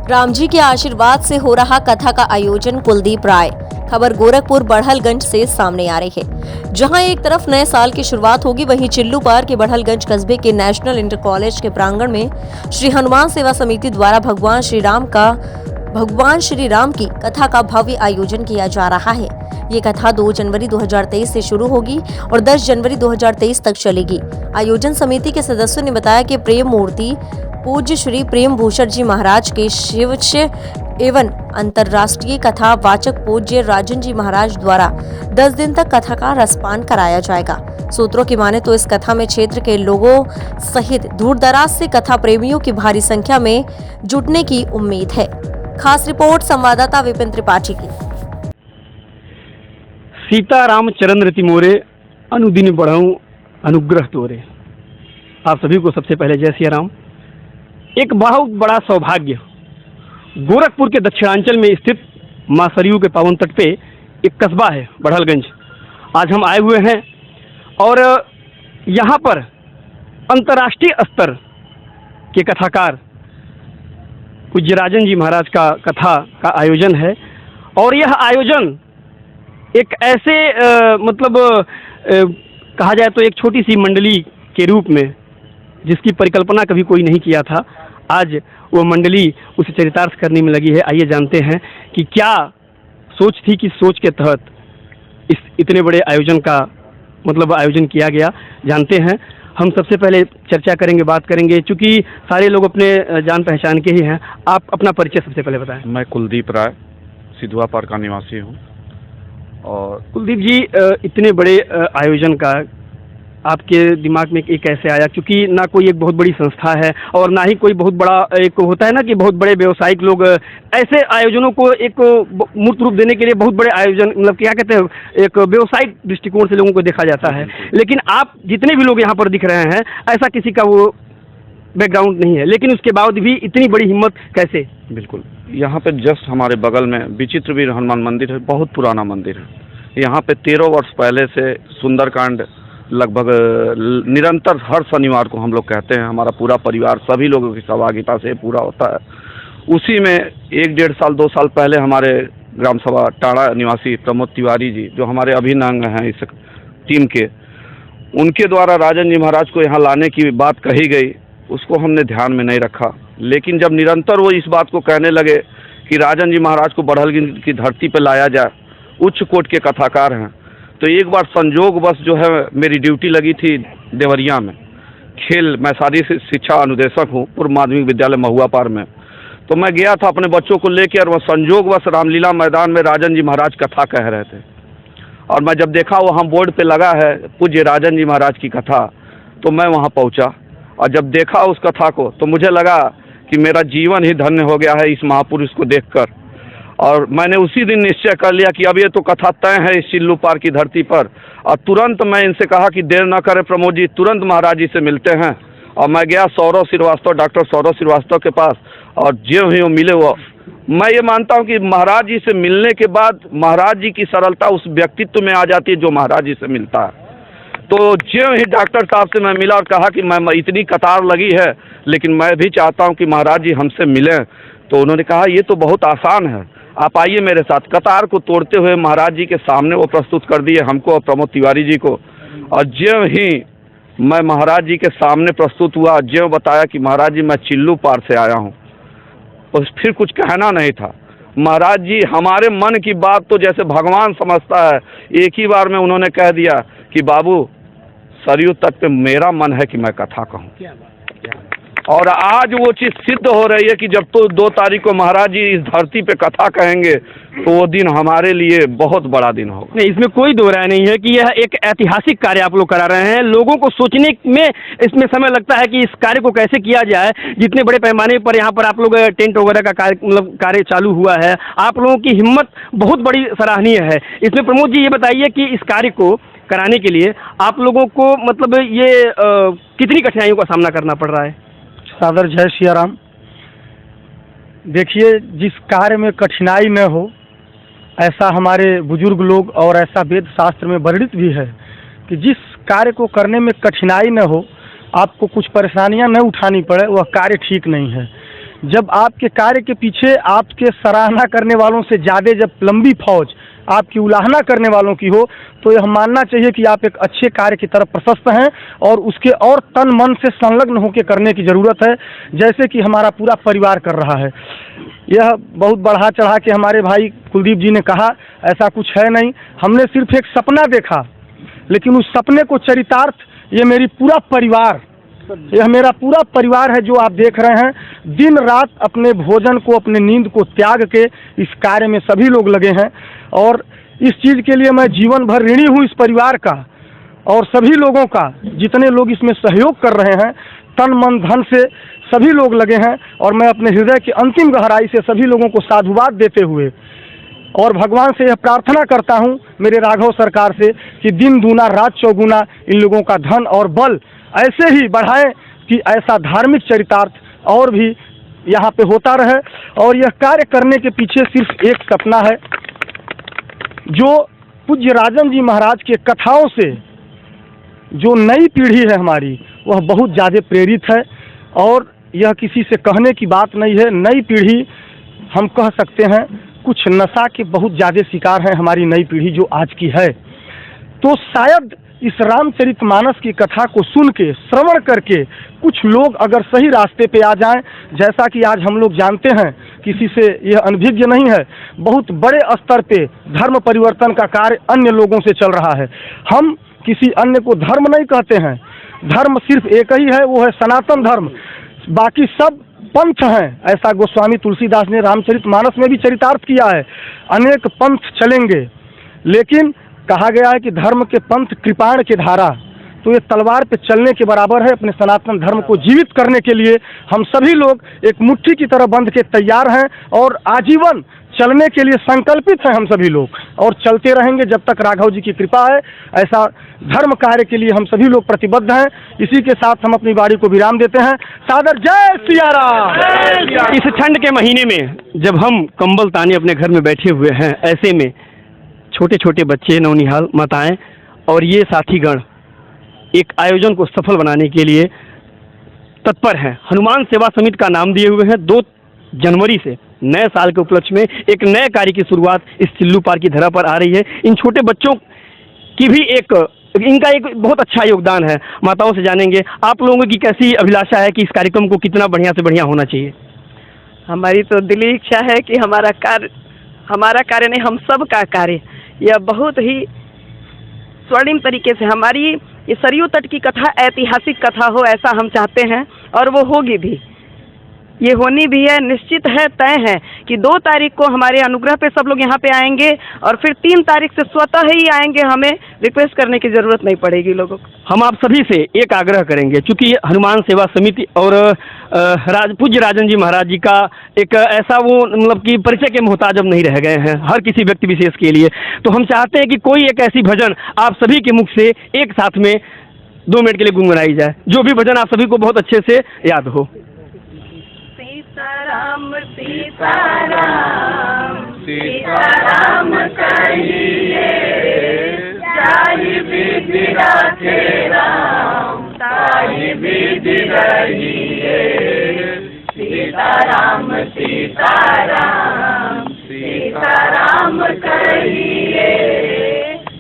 राम जी के आशीर्वाद से हो रहा कथा का आयोजन कुलदीप राय। खबर गोरखपुर बड़हलगंज से सामने आ रही है, जहां एक तरफ नए साल की शुरुआत होगी, वहीं चिल्लू पार के बड़हलगंज कस्बे के नेशनल इंटर कॉलेज के प्रांगण में श्री हनुमान सेवा समिति द्वारा भगवान श्री राम की कथा का भव्य आयोजन किया जा रहा है। ये कथा 2 जनवरी 2023 से शुरू होगी और 10 जनवरी 2023 तक चलेगी। आयोजन समिति के सदस्यों ने बताया कि प्रेम मूर्ति पूज्य श्री प्रेम भूषण जी महाराज के शिष्य एवं अंतर्राष्ट्रीय कथा वाचक पूज्य राजन जी महाराज द्वारा 10 दिन तक कथा का रसपान कराया जाएगा। सूत्रों की माने तो इस कथा में क्षेत्र के लोगों सहित दूर दराज से कथा प्रेमियों की भारी संख्या में जुटने की उम्मीद है। खास रिपोर्ट संवाददाता विपिन त्रिपाठी की। सीताराम चरण रति मोरे अनुदिन बढ़ाऊं अनुग्रह तोरे। आप सभी को सबसे पहले जय सिया राम। एक बहुत बड़ा सौभाग्य, गोरखपुर के दक्षिणांचल में स्थित मां सरयू के पावन तट पे एक कस्बा है बड़हलगंज। आज हम आए हुए हैं और यहाँ पर अंतर्राष्ट्रीय स्तर के कथाकार पूज्य राजन जी महाराज का कथा का आयोजन है। और यह आयोजन एक ऐसे कहा जाए तो एक छोटी सी मंडली के रूप में, जिसकी परिकल्पना कभी कोई नहीं किया था, आज वो मंडली उसे चरितार्थ करने में लगी है। आइए जानते हैं कि क्या सोच थी, किस सोच के तहत इस इतने बड़े आयोजन का आयोजन किया गया। जानते हैं। हम सबसे पहले चर्चा करेंगे, बात करेंगे, क्योंकि सारे लोग अपने जान पहचान के ही हैं। आप अपना परिचय सबसे पहले बताएं। मैं कुलदीप राय सिधुआ पार का निवासी हूँ। और कुलदीप जी, इतने बड़े आयोजन का आपके दिमाग में एक कैसे आया? क्योंकि ना कोई एक बहुत बड़ी संस्था है और ना ही कोई बहुत बड़ा एक होता है ना कि बहुत बड़े व्यवसायिक लोग ऐसे आयोजनों को एक मूर्त रूप देने के लिए बहुत बड़े आयोजन क्या कहते हैं, एक व्यवसायिक दृष्टिकोण से लोगों को देखा जाता है। लेकिन आप जितने भी लोग यहाँ पर दिख रहे हैं, ऐसा किसी का वो बैकग्राउंड नहीं है, लेकिन उसके बाद भी इतनी बड़ी हिम्मत कैसे? बिल्कुल, यहाँ पे जस्ट हमारे बगल में विचित्रवीर हनुमान मंदिर है, बहुत पुराना मंदिर है। यहाँ पे 13 वर्ष पहले से सुंदरकांड लगभग निरंतर हर शनिवार को हम लोग कहते हैं, हमारा पूरा परिवार सभी लोगों की सहभागिता से पूरा होता है। उसी में 1-1.5 साल 2 साल पहले हमारे ग्राम सभा टाड़ा निवासी प्रमोद तिवारी जी, जो हमारे अभिन्न अंग हैं इस टीम के, उनके द्वारा राजन जी महाराज को यहाँ लाने की बात कही गई। उसको हमने ध्यान में नहीं रखा, लेकिन जब निरंतर वो इस बात को कहने लगे कि राजन जी महाराज को बड़हलगंज की धरती पर लाया जाए, उच्च कोट के कथाकार हैं, तो एक बार संजोगवश जो है मेरी ड्यूटी लगी थी देवरिया में। मैं शारीरिक शिक्षा अनुदेशक हूँ पूर्व माध्यमिक विद्यालय महुआ पार में। तो मैं गया था अपने बच्चों को लेकर, और वह संजोगवश रामलीला मैदान में राजन जी महाराज कथा कह रहे थे। और मैं जब देखा वहाँ बोर्ड पे लगा है पूज्य राजन जी महाराज की कथा, तो मैं वहाँ पहुँचा और जब देखा उस कथा को तो मुझे लगा कि मेरा जीवन ही धन्य हो गया है इस महापुरुष को देखकर। और मैंने उसी दिन निश्चय कर लिया कि अब ये तो कथा तय है इस चिल्लू पार की धरती पर। और तुरंत मैं इनसे कहा कि देर न करें प्रमोद जी, तुरंत महाराज जी से मिलते हैं। और मैं गया सौरव श्रीवास्तव, डॉक्टर सौरव श्रीवास्तव के पास, और जो ही वो मिले वो, मैं ये मानता हूँ कि महाराज जी से मिलने के बाद महाराज जी की सरलता उस व्यक्तित्व में आ जाती है जो महाराज जी से मिलता है। तो जो ही डॉक्टर साहब से मैं मिला और कहा कि मैं इतनी कतार लगी है, लेकिन मैं भी चाहता हूँ कि महाराज जी हमसे मिलें। तो उन्होंने कहा ये तो बहुत आसान है, आप आइए मेरे साथ। कतार को तोड़ते हुए महाराज जी के सामने वो प्रस्तुत कर दिए हमको और प्रमोद तिवारी जी को। और जो ही मैं महाराज जी के सामने प्रस्तुत हुआ, जो बताया कि महाराज जी मैं चिल्लू पार से आया हूँ, और फिर कुछ कहना नहीं था। महाराज जी हमारे मन की बात तो जैसे भगवान समझता है, एक ही बार में उन्होंने कह दिया कि बाबू सरयू तट पे मेरा मन है कि मैं कथा कहूँ। और आज वो चीज़ सिद्ध हो रही है कि जब तो 2 तारीख को महाराज जी इस धरती पे कथा कहेंगे तो वो दिन हमारे लिए बहुत बड़ा दिन होगा। नहीं, इसमें कोई दो राय नहीं है कि यह एक ऐतिहासिक कार्य आप लोग करा रहे हैं। लोगों को सोचने में इसमें समय लगता है कि इस कार्य को कैसे किया जाए। जितने बड़े पैमाने पर यहाँ पर आप लोग टेंट वगैरह का कार्य चालू हुआ है, आप लोगों की हिम्मत बहुत बड़ी सराहनीय है। इसमें प्रमोद जी ये बताइए कि इस कार्य को कराने के लिए आप लोगों को ये कितनी कठिनाइयों का सामना करना पड़ रहा है? सादर जय सिया राम। देखिए, जिस कार्य में कठिनाई न हो, ऐसा हमारे बुजुर्ग लोग और ऐसा वेद शास्त्र में वर्णित भी है कि जिस कार्य को करने में कठिनाई न हो, आपको कुछ परेशानियां न उठानी पड़े, वह कार्य ठीक नहीं है। जब आपके कार्य के पीछे आपके सराहना करने वालों से ज़्यादा जब लंबी फौज आपकी उलाहना करने वालों की हो, तो यह मानना चाहिए कि आप एक अच्छे कार्य की तरफ प्रशस्त हैं और उसके और तन मन से संलग्न होकर करने की ज़रूरत है, जैसे कि हमारा पूरा परिवार कर रहा है। यह बहुत बढ़ा चढ़ा के हमारे भाई कुलदीप जी ने कहा, ऐसा कुछ है नहीं। हमने सिर्फ एक सपना देखा, लेकिन उस सपने को चरितार्थ ये मेरा पूरा परिवार है जो आप देख रहे हैं। दिन रात अपने भोजन को, अपने नींद को त्याग के इस कार्य में सभी लोग लगे हैं और इस चीज़ के लिए मैं जीवन भर ऋणी हूँ इस परिवार का और सभी लोगों का, जितने लोग इसमें सहयोग कर रहे हैं, तन मन धन से सभी लोग लगे हैं। और मैं अपने हृदय की अंतिम गहराई से सभी लोगों को साधुवाद देते हुए और भगवान से यह प्रार्थना करता हूँ मेरे राघव सरकार से कि दिन दूना रात चौगुना इन लोगों का धन और बल ऐसे ही बढ़ाएं कि ऐसा धार्मिक चरितार्थ और भी यहाँ पे होता रहे। और यह कार्य करने के पीछे सिर्फ एक सपना है, जो पूज्य राजन जी महाराज के कथाओं से जो नई पीढ़ी है हमारी, वह बहुत ज़्यादा प्रेरित है। और यह किसी से कहने की बात नहीं है, नई पीढ़ी हम कह सकते हैं कुछ नशा के बहुत ज़्यादा शिकार है हमारी नई पीढ़ी जो आज की है। तो शायद इस रामचरितमानस की कथा को सुन के, श्रवण करके कुछ लोग अगर सही रास्ते पे आ जाएं, जैसा कि आज हम लोग जानते हैं, किसी से यह अनभिज्ञ नहीं है, बहुत बड़े स्तर पे धर्म परिवर्तन का कार्य अन्य लोगों से चल रहा है। हम किसी अन्य को धर्म नहीं कहते हैं, धर्म सिर्फ एक ही है, वो है सनातन धर्म, बाकी सब पंथ हैं। ऐसा गोस्वामी तुलसीदास ने रामचरितमानस में भी चरितार्थ किया है, अनेक पंथ चलेंगे, लेकिन कहा गया है कि धर्म के पंथ कृपाण के धारा, तो ये तलवार पे चलने के बराबर है। अपने सनातन धर्म को जीवित करने के लिए हम सभी लोग एक मुट्ठी की तरह बंध के तैयार हैं और आजीवन चलने के लिए संकल्पित हैं हम सभी लोग, और चलते रहेंगे जब तक राघव जी की कृपा है। ऐसा धर्म कार्य के लिए हम सभी लोग प्रतिबद्ध हैं। इसी के साथ हम अपनी वाणी को विराम देते हैं। सादर जय सिया राम। इस ठंड के महीने में जब हम कंबल ताने अपने घर में बैठे हुए हैं, ऐसे में छोटे छोटे बच्चे, नौनिहाल माताएं और ये साथीगण एक आयोजन को सफल बनाने के लिए तत्पर हैं। हनुमान सेवा समिति का नाम दिए हुए हैं। 2 जनवरी से नए साल के उपलक्ष्य में एक नए कार्य की शुरुआत इस चिल्लू पार की धरा पर आ रही है। इन छोटे बच्चों की भी इनका एक बहुत अच्छा योगदान है। माताओं से जानेंगे आप लोगों की कैसी अभिलाषा है कि इस कार्यक्रम को कितना बढ़िया से बढ़िया होना चाहिए। हमारी तो दिली इच्छा है कि हमारा कार्य नहीं, हम सब का कार्य यह बहुत ही स्वर्णिम तरीके से, हमारी ये सरयू तट की कथा ऐतिहासिक कथा हो, ऐसा हम चाहते हैं और वो होगी भी, ये होनी भी है, निश्चित है, तय है कि 2 तारीख को हमारे अनुग्रह पे सब लोग यहाँ पे आएंगे और फिर 3 तारीख से स्वतः ही आएंगे। हमें रिक्वेस्ट करने की जरूरत नहीं पड़ेगी लोगों को। हम आप सभी से एक आग्रह करेंगे, क्योंकि हनुमान सेवा समिति और पूज्य राजन जी महाराज जी का एक ऐसा वो मतलब कि परिचय के मोहताज अब नहीं रह गए हैं हर किसी व्यक्ति विशेष के लिए। तो हम चाहते हैं कि कोई एक ऐसी भजन आप सभी के मुख से एक साथ में 2 मिनट के लिए गुनगुनाई जाए, जो भी भजन आप सभी को बहुत अच्छे से याद हो। सीताराम सीताराम सीताराम कहिए, जाहि विधि राखे राम, ताहि विधि रहिए। सीताराम सीताराम सीताराम कहिए,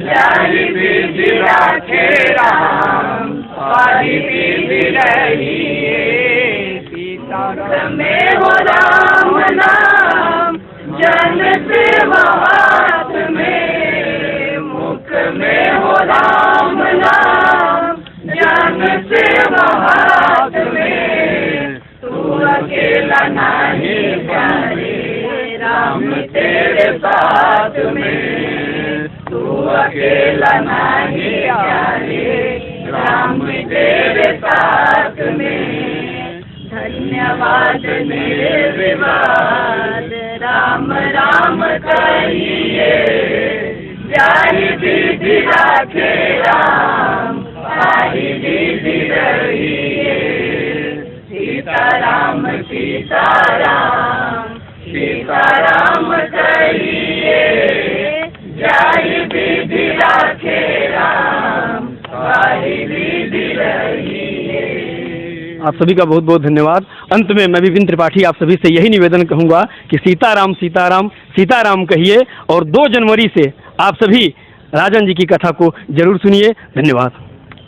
जाहि विधि राखे राम, ताहि विधि रहिए। मुख में हो राम नाम, जन सेवा हाथ में, मुख में हो राम नाम, जन सेवा हाथ में। तू अकेला नहीं प्यारे, राम तेरे साथ में। तू अकेला नहीं प्यारे, राम तेरे साथ में। धन्यवाद मेरे विवाद, राम राम कहिए, जाहि विधि राखे राम, ताहि विधि रहिए। सीताराम सीताराम सीताराम कहिए, जाहि विधि राखे राम, ताहि विधि रहिए। आप सभी का बहुत बहुत धन्यवाद। अंत में मैं विपिन त्रिपाठी आप सभी से यही निवेदन कहूँगा कि सीताराम सीताराम सीताराम कहिए और 2 जनवरी से आप सभी राजन जी की कथा को जरूर सुनिए। धन्यवाद।